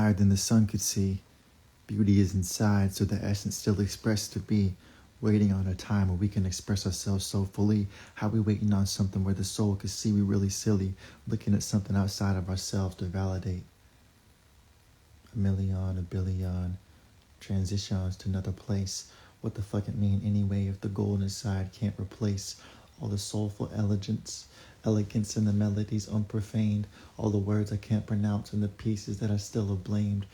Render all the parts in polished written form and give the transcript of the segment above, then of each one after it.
higher than the sun could see. Beauty is inside, so the essence still expressed to be. Waiting on a time where we can express ourselves so fully. How we waiting on something where the soul could see we really silly. Looking at something outside of ourselves to validate. A million, a billion, transitions to another place. What the fuck it mean anyway if the gold inside can't replace all the soulful elegance in the melodies unprofaned, all the words I can't pronounce and the pieces that I still have blamed.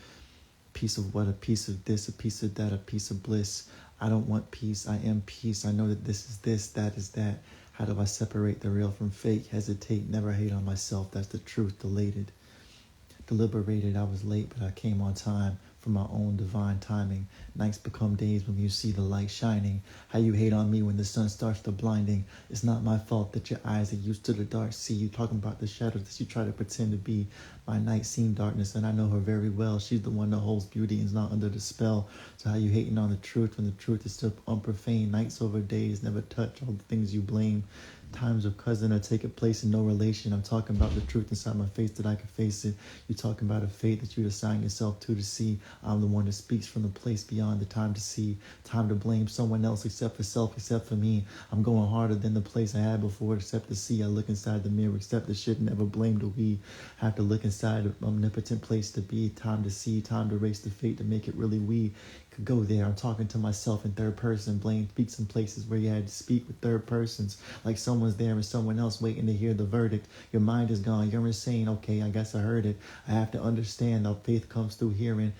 Piece of what, a piece of this, a piece of that, a piece of bliss. I don't want peace, I am peace. I know that this is this, that is that. How do I separate the real from fake? Hesitate, never hate on myself, that's the truth, deliberated. I was late, but I came on time for my own divine timing. Nights become days when you see the light shining. How you hate on me when the sun starts to blinding. It's not my fault that your eyes are used to the dark sea. You talking about the shadows that you try to pretend to be. My night seen darkness and I know her very well. She's the one that holds beauty and is not under the spell. So how you hating on the truth when the truth is still unprofane. Nights over days never touch all the things you blame. Times of cousin are taking place in no relation. I'm talking about the truth inside my face that I can face it. You're talking about a fate that you'd assign yourself to see. I'm the one that speaks from the place beyond the time to see. Time to blame someone else except for self, except for me. I'm going harder than the place I had before except to see. I look inside the mirror, except the shit never blamed a we. Have to look inside an omnipotent place to be. Time to see, time to race the fate to make it really we. Could go there. I'm talking to myself in third person. Blaine speaks in places where you had to speak with third persons. Like someone's there and someone else waiting to hear the verdict. Your mind is gone. You're insane. Okay, I guess I heard it. I have to understand how faith comes through hearing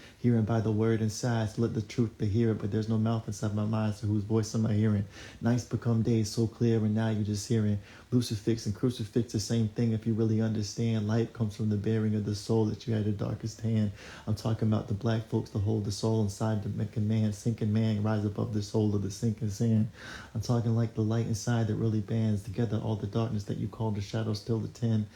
by the word inside. So let the truth to hear it, but there's no mouth inside my mind, so whose voice am I hearing? Nights become days so clear and now you're just hearing. Lucifix and crucifix the same thing if you really understand. Light comes from the bearing of the soul that you had the darkest hand. I'm talking about the black folks to hold the soul inside to make a man, sinking man, rise above the soul of the sinking sand. I'm talking like the light inside that really bands together all the darkness that you call the shadow still attend.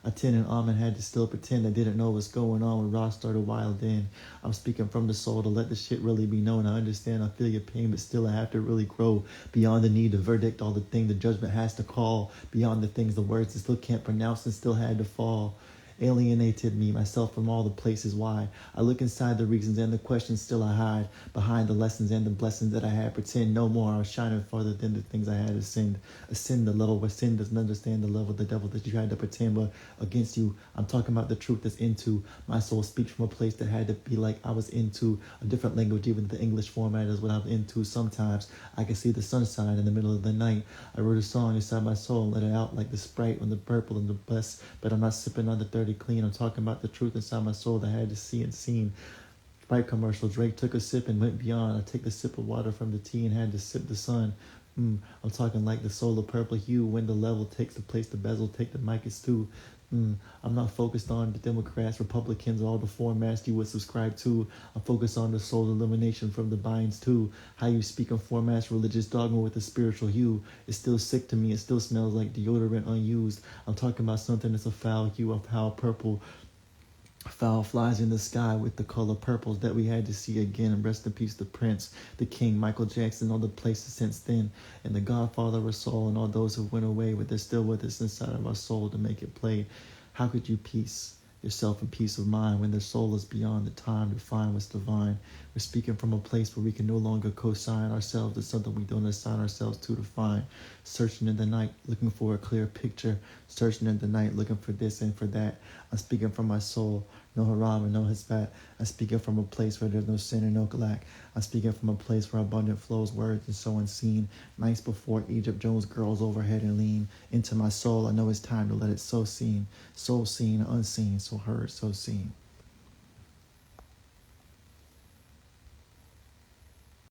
A tin and almond had to still pretend I didn't know what's going on when Ross started wild in. I'm speaking from the soul to let the shit really be known. I understand, I feel your pain, but still I have to really grow beyond the need to verdict all the thing the judgment has to call, beyond the things the words that still can't pronounce and still had to fall. Alienated me, myself from all the places why. I look inside the reasons and the questions still I hide. Behind the lessons and the blessings that I had pretend no more. I was shining farther than the things I had ascend. Ascend the level where sin doesn't understand the level of the devil that you had to pretend but against you. I'm talking about the truth that's into. My soul speaks from a place that had to be like I was into. A different language, even the English format is what I'm into. Sometimes I can see the sunshine in the middle of the night. I wrote a song inside my soul and let it out like the Sprite on the purple and the bless. But I'm not sipping on the 30 clean. I'm talking about the truth inside my soul that I had to see and seen. Sprite commercial. Drake took a sip and went beyond. I take a sip of water from the tea and had to sip the sun. I'm talking like the soul of purple hue. When the level takes the place, the bezel take the mic is too. I'm not focused on the Democrats, Republicans, all the formats you would subscribe to. I'm focused on the soul elimination from the binds too. How you speak in formats, religious dogma with a spiritual hue. It's still sick to me. It still smells like deodorant unused. I'm talking about something that's a foul hue of how purple. Foul flies in the sky with the color purples that we had to see again. And rest in peace the Prince, the King, Michael Jackson, all the places since then. And the Godfather of our soul and all those who went away, but they're still with us inside of our soul to make it play. How could you peace yourself in peace of mind when the soul is beyond the time to find what's divine? We're speaking from a place where we can no longer co-sign ourselves to something we don't assign ourselves to define. Searching in the night, looking for a clear picture. Searching in the night, looking for this and for that. I'm speaking from my soul. No haram and no hisbat. I'm speaking from a place where there's no sin and no lack. I'm speaking from a place where abundant flows words and so unseen. Nights before Egypt, Jones girls overhead and lean into my soul. I know it's time to let it so seen, unseen, so heard, so seen.